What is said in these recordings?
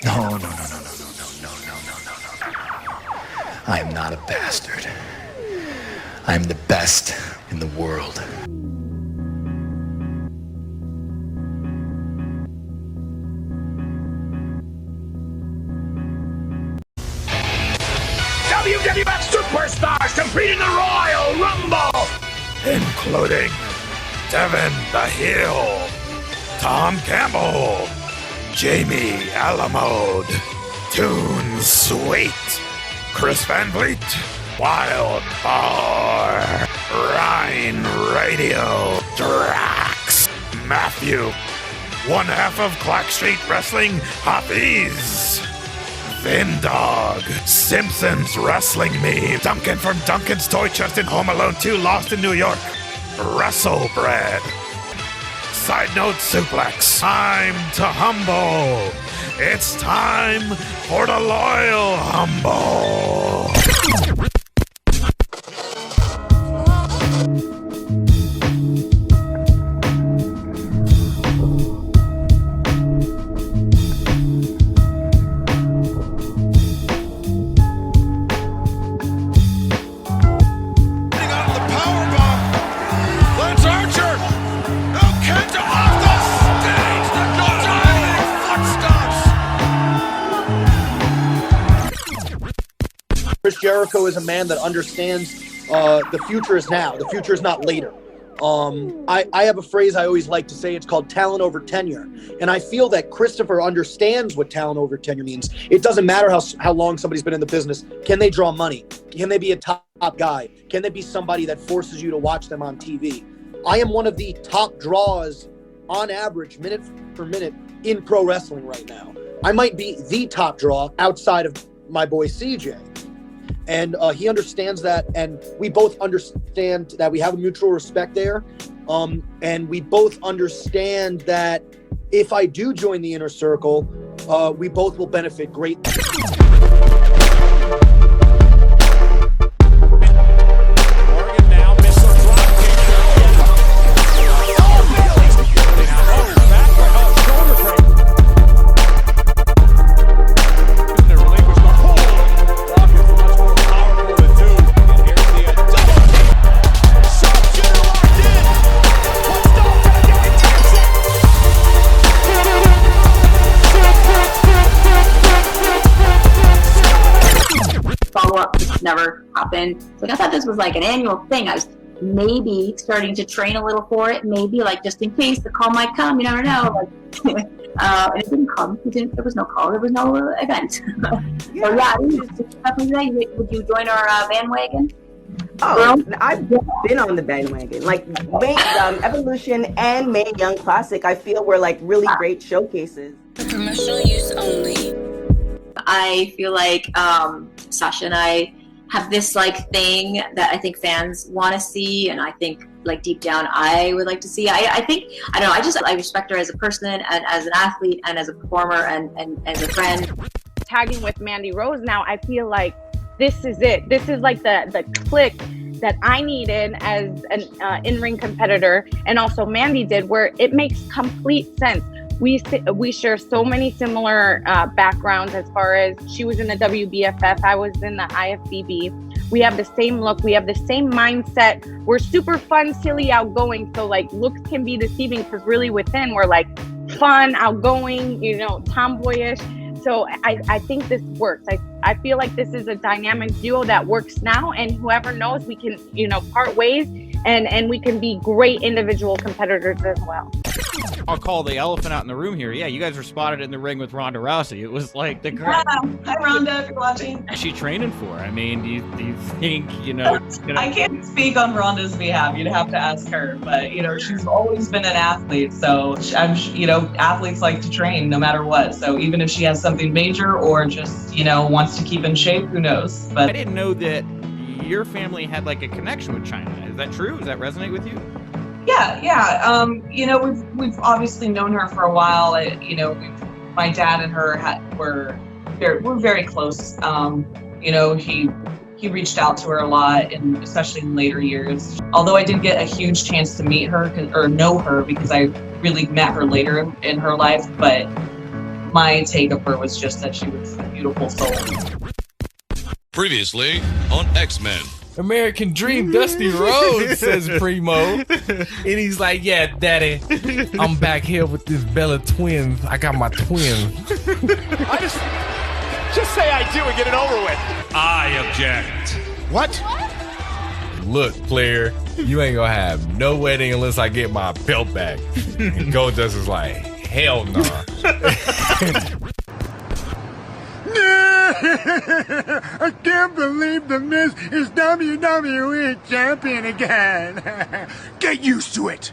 No. I am not a bastard. I am the best in the world. WWF Superstars compete in the Royal Rumble, including Devin the Heel, Tom Campbell, Jamie Alamode, Toon Sweet, Chris Van Vliet, Wild Bar, Rhine Radio, Drax, Matthew, one half of Clark Street Wrestling, Hafiz, Vindog, Simpsons Wrestling Me, Duncan from Duncan's Toy Chest in Home Alone 2, Lost in New York, WrestleBread, SidenoteSuplex, time to humble. It's time for the Loyal Humble. Jericho is a man that understands the future is now. The future is not later. I have a phrase I always like to say. It's called talent over tenure. And I feel that Christopher understands what talent over tenure means. It doesn't matter how long somebody's been in the business. Can they draw money? Can they be a top guy? Can they be somebody that forces you to watch them on TV? I am one of the top draws on average, minute for minute, in pro wrestling right now. I might be the top draw outside of my boy CJ. And he understands that, and we both understand that we have a mutual respect there. And we both understand that if I do join the inner circle, we both will benefit greatly. Never happened. Like, I thought this was like an annual thing. I was maybe starting to train a little for it, maybe like just in case the call might come. You never know. Like, and it didn't come. There was no call. There was no event. So yeah, definitely. Would you join our bandwagon? Oh, I've been on the bandwagon. Like Evolution and Mae Young Classic, I feel were like really great showcases. For commercial use only. I feel like Sasha and I have this like thing that I think fans want to see, and I think like deep down I would like to see. I think I don't know. I respect her as a person and as an athlete and as a performer and as a friend. Tagging with Mandy Rose now, I feel like this is it. This is like the click that I needed as an in-ring competitor, and also Mandy did, where it makes complete sense. We share so many similar backgrounds as far as she was in the WBFF, I was in the IFBB. We have the same look, we have the same mindset. We're super fun, silly, outgoing. So like looks can be deceiving because really within we're like fun, outgoing, tomboyish. So I think this works. I feel like this is a dynamic duo that works now, and whoever knows, we can, part ways and we can be great individual competitors as well. I'll call the elephant out in the room here. Yeah, you guys were spotted in the ring with Ronda Rousey. It was like the great. Hi, Rhonda, if you're watching. What's she training for? I mean, do you think, I can't speak on Rhonda's behalf. You'd have to ask her. But, she's always been an athlete. So, athletes like to train no matter what. So, even if she has something major or just, wants to keep in shape, who knows? But I didn't know that your family had like a connection with China. Is that true? Does that resonate with you? Yeah. We've obviously known her for a while. My dad and her were very close. He reached out to her a lot, and especially in later years. Although I did get a huge chance to meet her or know her because I really met her later in her life, but my take of her was just that she was a beautiful soul. Previously on X-Men. American Dream, Dusty Rhodes, says Primo. And he's like, yeah, daddy, I'm back here with this Bella twins. I got my twins. I just say I do and get it over with. I object. What? Look, player, you ain't gonna have no wedding unless I get my belt back. And Goldust is like, hell no. I can't believe the Miz is WWE champion again. Get used to it.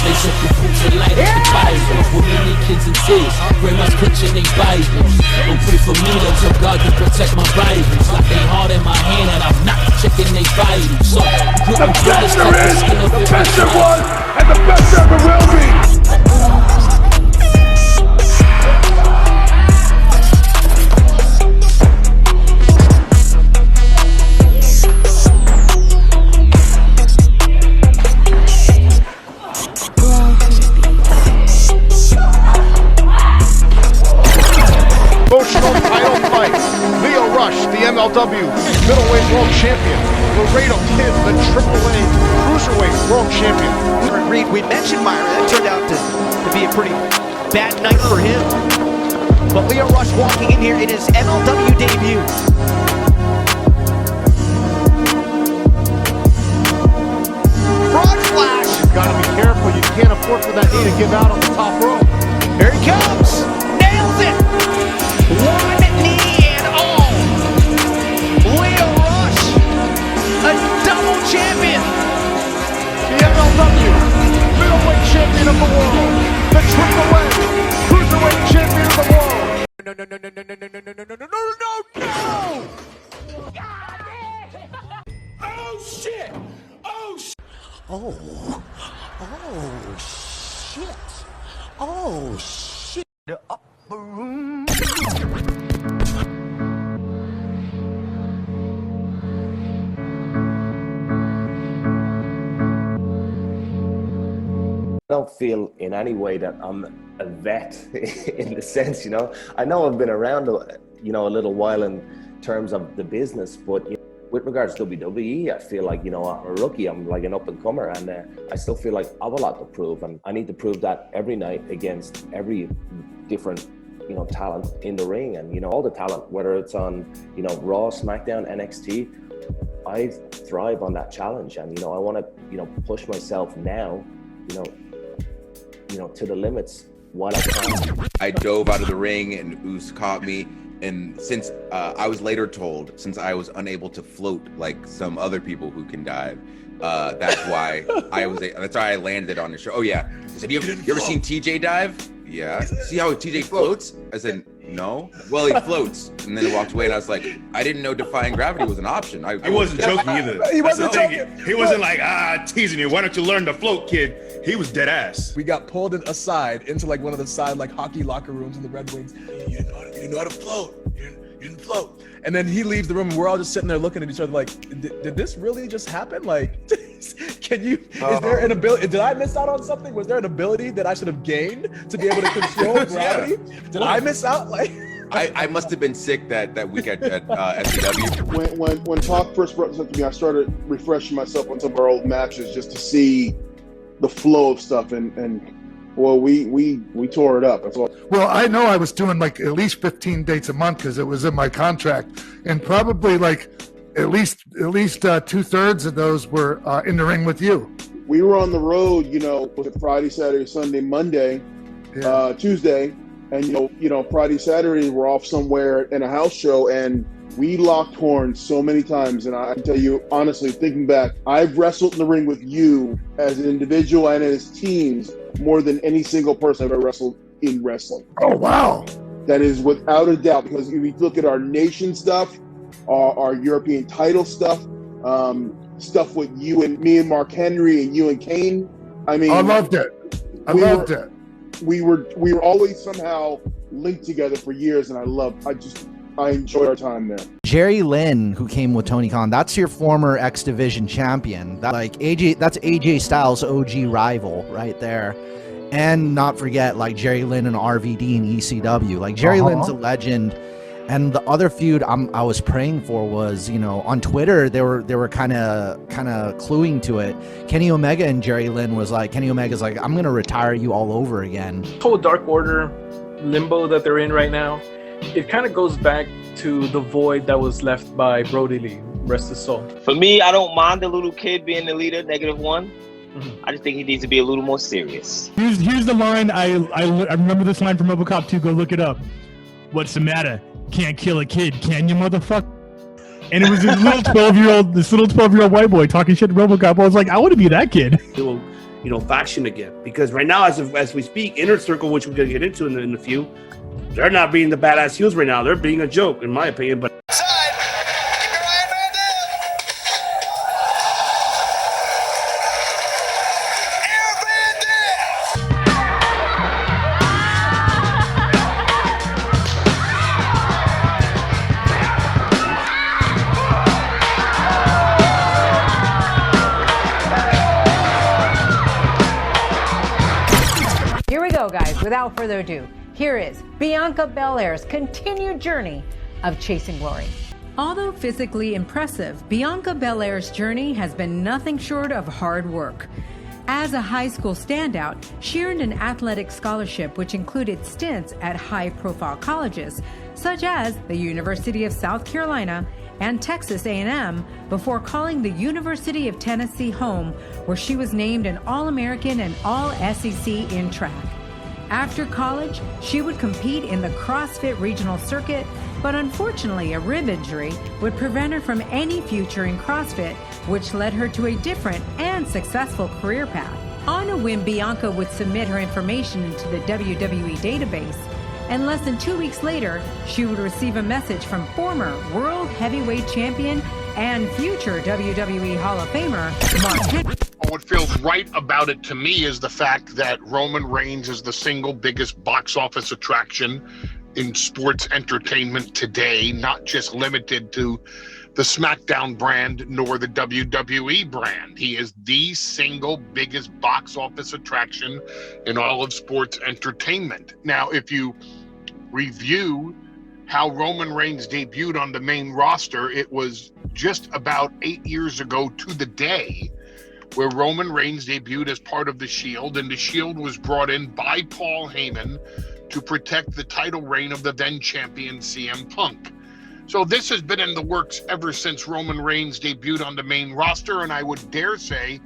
Lace up your boots and light up the Bibles. Women and kids and kids, grandma's kitchen they Bibles. Don't pray for me, don't tell God to protect my Bibles. Like they hard in my hand and I'm not checking they vitals. So, The best there is, the best there was, and the best there ever will be. Emotional title fight. Lio Rush, the MLW middleweight world champion. Laredo Kid, the AAA cruiserweight world champion. Reed, we mentioned Myra. That turned out to be a pretty bad night for him. But Lio Rush walking in here in his MLW debut. Frog splash. You gotta be careful. You can't afford for that knee to give out on the top rope. Here he comes. Nails it. One knee and all. Lio Rush, a double champion. The MLW middleweight champion of the world. The AAA cruiserweight champion of the world. No. Oh shit! Oh shit! Oh shit! Upper room. I don't feel in any way that I'm a vet in the sense, I know I've been around, a little while in terms of the business, but with regards to WWE, I feel like, I'm a rookie, I'm like an up and comer, and I still feel like I have a lot to prove, and I need to prove that every night against every different, talent in the ring, and, all the talent, whether it's on, Raw, SmackDown, NXT, I thrive on that challenge, and, I want to, push myself now, to the limits while I can. I dove out of the ring and Oos caught me. And since I was later told, since I was unable to float like some other people who can dive, that's why that's why I landed on the show. Oh yeah. I said, you ever seen TJ dive? Yeah. See how TJ floats? I said, no. Well, he floats. And then he walked away and I was like, I didn't know defying gravity was an option. He wasn't joking either. He wasn't joking. He wasn't like, teasing you. Why don't you learn to float, kid? He was dead ass. We got pulled aside into like one of the side like hockey locker rooms in the Red Wings. You know how to float. You didn't float. And then he leaves the room and we're all just sitting there looking at each other like, did this really just happen? Like, is there an ability? Did I miss out on something? Was there an ability that I should have gained to be able to control gravity? Did I miss out? Like, I must have been sick that week at SCW. When Talk first brought this up to me, I started refreshing myself on some of our old matches just to see the flow of stuff, and well, we tore it up. That's all. Well, I know I was doing like at least 15 dates a month because it was in my contract, and probably like at least 2/3 of those were in the ring with you. We were on the road, was it Friday, Saturday, Sunday, Monday, Tuesday, and Friday, Saturday we're off somewhere in a house show, and we locked horns so many times. And I can tell you honestly, thinking back, I've wrestled in the ring with you as an individual and as teams more than any single person I've ever wrestled in wrestling. Oh wow! That is without a doubt, because if you look at our nation stuff, our European title stuff, stuff with you and me and Mark Henry and you and Kane. I mean, I loved it. We were always somehow linked together for years, and I enjoyed our time there. Jerry Lynn, who came with Tony Khan, that's your former X Division champion. That's AJ Styles' OG rival right there. And not forget, like, Jerry Lynn and RVD and ECW. Like, Jerry Lynn's a legend. And the other feud I was praying for was, you know, on Twitter they were kind of cluing to it. Kenny Omega and Jerry Lynn was like, Kenny Omega's like, I'm gonna retire you all over again. The whole Dark Order limbo that they're in right now, it kind of goes back to the void that was left by Brody Lee, rest his soul. For me, I don't mind the little kid being the leader, -1. I just think he needs to be a little more serious. Here's the line. I remember this line from RoboCop 2. Go look it up. What's the matter? Can't kill a kid, can you, motherfucker? And it was this little 12-year-old white boy talking shit to RoboCop. I was like, I want to be that kid. You know, faction again, because right now, as we speak, Inner Circle, which we're gonna get into in a few, they're not being the badass heels right now. They're being a joke, in my opinion. But without further ado, here is Bianca Belair's continued journey of chasing glory. Although physically impressive, Bianca Belair's journey has been nothing short of hard work. As a high school standout, she earned an athletic scholarship which included stints at high-profile colleges, such as the University of South Carolina and Texas A&M, before calling the University of Tennessee home, where she was named an All-American and All-SEC in track. After college, she would compete in the CrossFit regional circuit, but unfortunately a rib injury would prevent her from any future in CrossFit, which led her to a different and successful career path. On a whim, Bianca would submit her information into the WWE database, and less than 2 weeks later, she would receive a message from former World Heavyweight Champion and future WWE Hall of Famer, Mark Henry. What feels right about it to me is the fact that Roman Reigns is the single biggest box office attraction in sports entertainment today, not just limited to the SmackDown brand nor the WWE brand. He is the single biggest box office attraction in all of sports entertainment. Now, if you review how Roman Reigns debuted on the main roster, it was just about 8 years ago to the day where Roman Reigns debuted as part of The Shield, and The Shield was brought in by Paul Heyman to protect the title reign of the then champion CM Punk. So this has been in the works ever since Roman Reigns debuted on the main roster, and I would dare say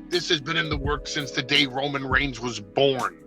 this has been in the works since the day Roman Reigns was born.